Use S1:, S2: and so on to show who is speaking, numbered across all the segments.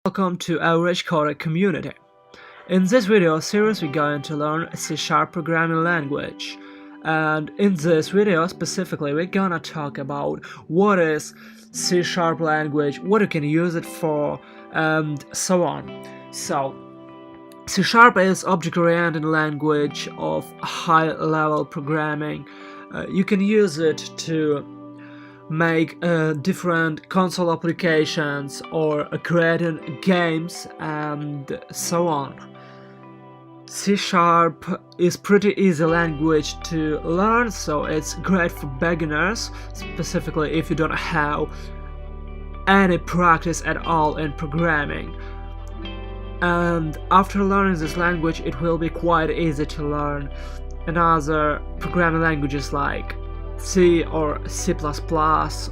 S1: Welcome to Average Coder Community. In this video series we're going to learn C# programming language, and in this video specifically we're gonna talk about what is C# language, what you can use it for, and so on. So C# is object-oriented language of high-level programming. You can use it to make different console applications or creating games and so on. C# is pretty easy language to learn, so it's great for beginners, specifically if you don't have any practice at all in programming. And after learning this language it will be quite easy to learn another programming languages like C or C++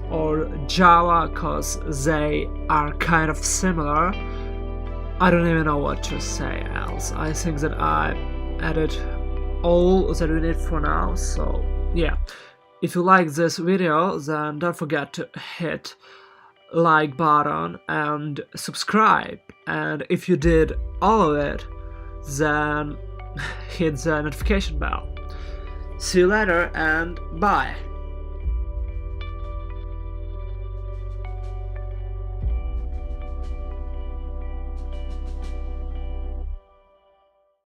S1: or Java, cause they are kind of similar. I don't even know what to say else. I think that I added all that we need for now, so yeah. If you like this video, then don't forget to hit like button and subscribe, and if you did all of it, then hit the notification bell. See you later and bye.